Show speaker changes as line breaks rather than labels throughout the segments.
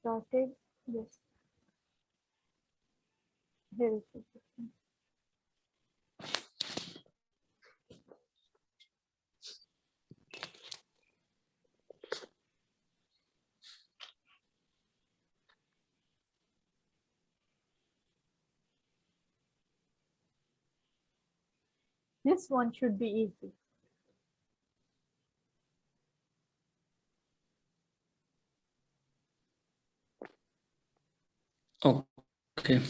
started. Yes. Here is the question. This one should be easy.
Okay.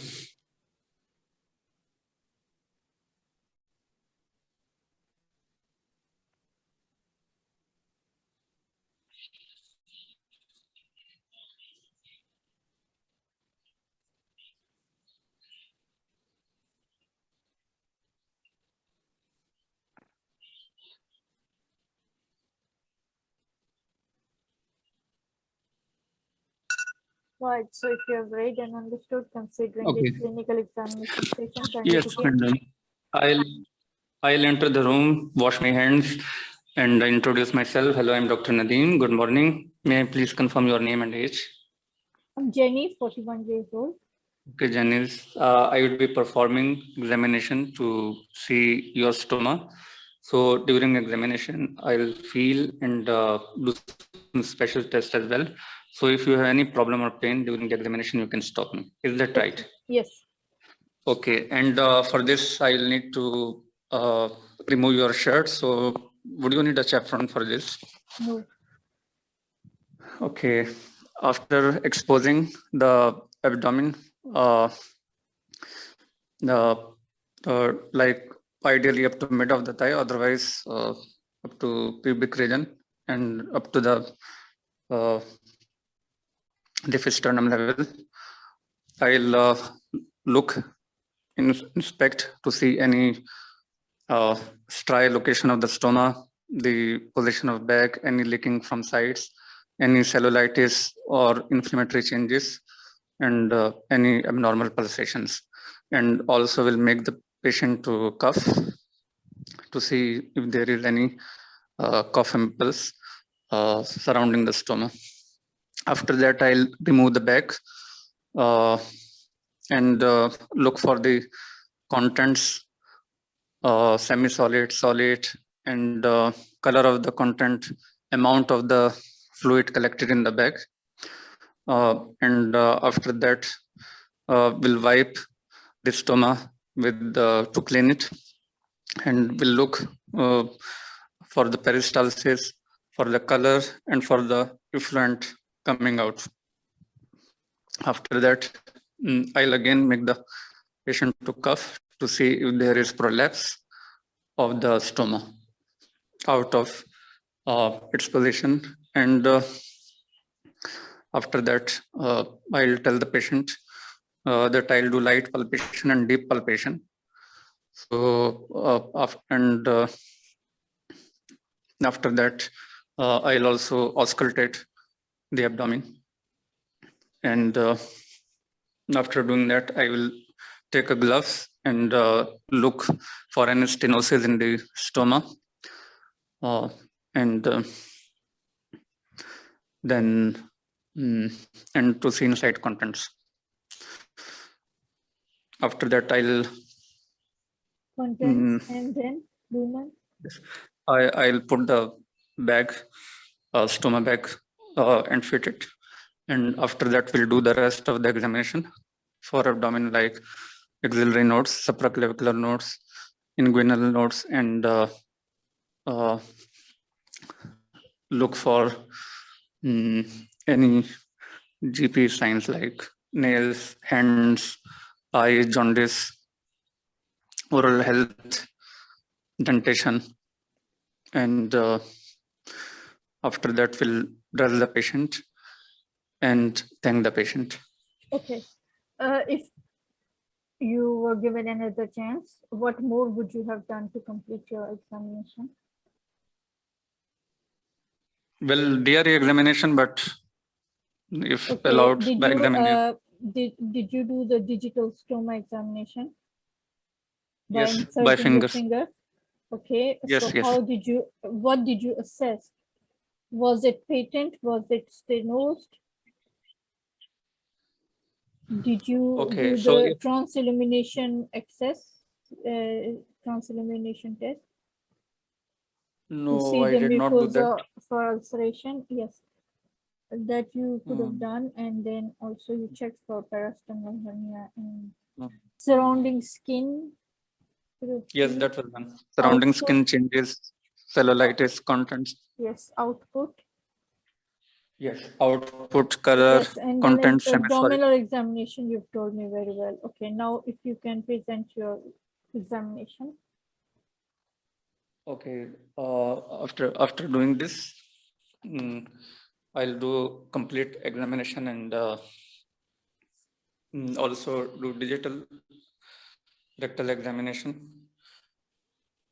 Right. So if you have read and understood, considering
Okay.
this clinical examination session, can
Yes,
you begin?
Kundan. I'll enter the room, wash my hands, and introduce myself. Hello, I'm Dr. Nadeem. Good morning. May I please confirm your name and age?
I'm Jenny, 41 years old.
Okay, Janice. I will be performing examination to see your stoma. So during examination, I'll feel and do some special test as well. So if you have any problem or pain during the examination, you can stop me. Is that right?
Yes.
Okay, and for this, I'll need to remove your shirt. So would you need a chaperon for this?
No.
Okay, after exposing the abdomen, like ideally up to mid of the thigh, otherwise up to pubic region and up to the diphisternum level. I'll inspect to see any striate location of the stoma, the position of back, any leaking from sides, any cellulitis or inflammatory changes, and any abnormal pulsations. And also will make the patient to cough to see if there is any cough impulse surrounding the stoma. After that, I'll remove the bag and look for the contents, semi-solid, solid, and color of the content, amount of the fluid collected in the bag. And after that, we'll wipe the stoma with to clean it, and we'll look for the peristalsis, for the color, and for the effluent coming out. After that, I'll again make the patient to cough to see if there is prolapse of the stoma out of its position. And after that, I'll tell the patient that I'll do light palpation and deep palpation. So, after that, I'll also auscultate the abdomen. And after doing that, I will take a glove and look for any stenosis in the stoma. And then and to see inside contents. After that, I'll
Contents and then lumen.
I'll put the bag, stoma bag, and fit it. And after that, we'll do the rest of the examination for abdomen, like axillary nodes, supraclavicular nodes, inguinal nodes, and look for any GP signs like nails, hands, eyes, jaundice, oral health, dentation, and after that we'll dress the patient and thank the patient.
Okay. If you were given another chance, what more would you have done to complete your examination?
Well, DRE examination, but if allowed by examiner.
Did you do the digital stoma examination?
Yes,
inserting
by
the
fingers.
fingers? Okay.
Yes,
So
yes.
what did you assess? Was it patent? Was it stenosed? Did you
Okay,
do
so
the
if
transillumination transillumination test to
no,
see
I
the
did not do that.
mucosa for ulceration? Yes, that you could have
Hmm.
done, and then also you checked for peristomal hernia and
Hmm.
surrounding skin. Could have
Yes,
seen.
that was done. Surrounding
Output,
skin changes, cellulitis, contents.
yes, output.
Yes, output, color,
Yes, and then
contents, sinusoid.
abdominal examination, you've told me very well. Okay, now if you can present your examination.
Okay, after doing this, I'll do complete examination and also do digital rectal examination,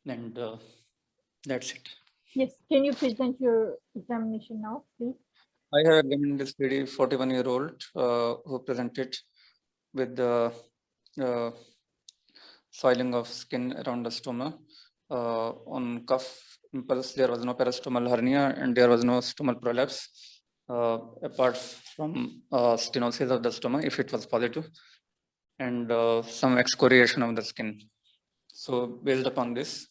and that's it.
Yes, can you present your examination now, please?
I have examined this lady, 41-year-old, who presented with the uh, soiling of skin around the stoma. On cuff impulse, there was no peristomal hernia and there was no stomal prolapse, apart from stenosis of the stoma, if it was positive, and some excoriation of the skin. So based upon this,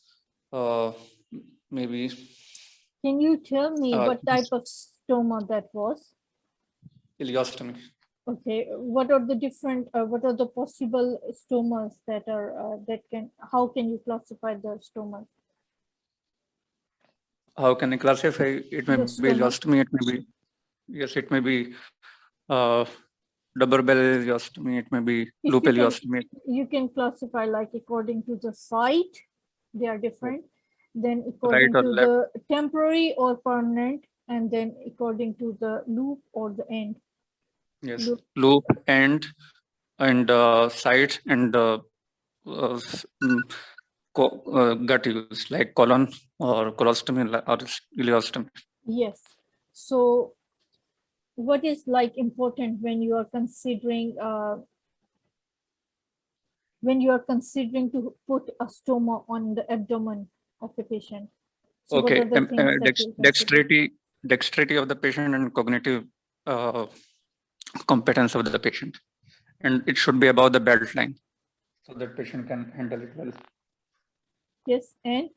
maybe
Can you tell me what
this
type of stoma that was?
ileostomy.
Okay, what are the different, what are the possible stomas that are, how can you classify the stomas?
How can I classify? It may
The
be
stoma.
ileostomy, it may be, yes, it may be double barrel ileostomy, it may be
If
loop
you can,
ileostomy.
you can classify like according to the site, they are different. Then
Right
according
or
to
left,
the temporary or permanent, and then according to the loop or the end.
yes,
Loop.
loop, end, and side, and gut use, like colon or colostomy or ileostomy.
Yes. So what is like important when you are considering to put a stoma on the abdomen of a patient? So what
Okay,
are the things that you consider?
dexterity of the patient and cognitive uh, competence of the patient, and it should be above the belt line, so that patient can handle it well,
Yes,
and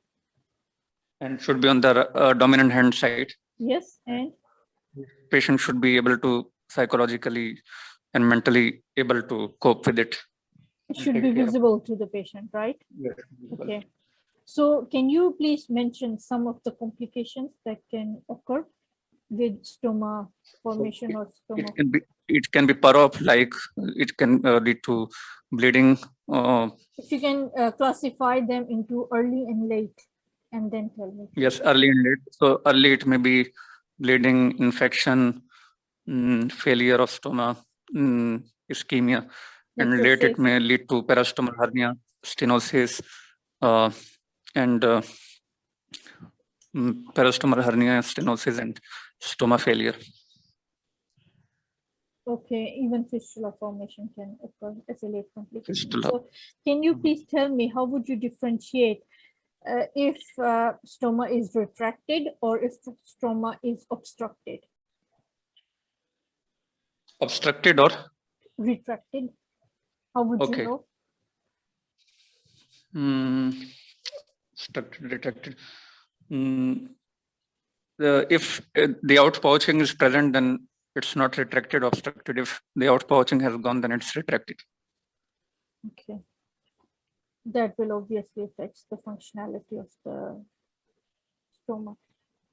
should be on the dominant hand side.
yes, and
Patient should be able to psychologically and mentally able to cope with it
it
and
should be
take care of
visible to the patient, right?
it.
Okay. So can you please mention some of the complications that can occur with stoma formation or stoma?
It can be parop, like it can lead to bleeding.
If you can classify them into early and late, and then tell me.
Yes, early and late. So early it may be bleeding, infection, failure of stoma, ischemia, and late it
Necrosis.
may lead to peristomal hernia, stenosis, and peristomal hernia, stenosis, and stoma failure.
Okay, even fistula formation can occur as a late complication.
Fistula.
So can you please tell me how would you differentiate if stoma is retracted or if stoma is obstructed?
Obstructed or
Retracted, how would you
okay.
know?
Obstructed, retracted. If the outpouching is present, then it's not retracted, obstructed. If the outpouching has gone, then it's retracted.
Okay. That will obviously affect the functionality of the stoma.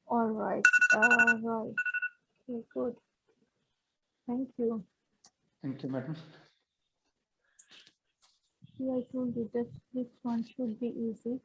All right. Right. Okay, good. Thank you.
Thank you, madam.
See, I told you that this one should be easy.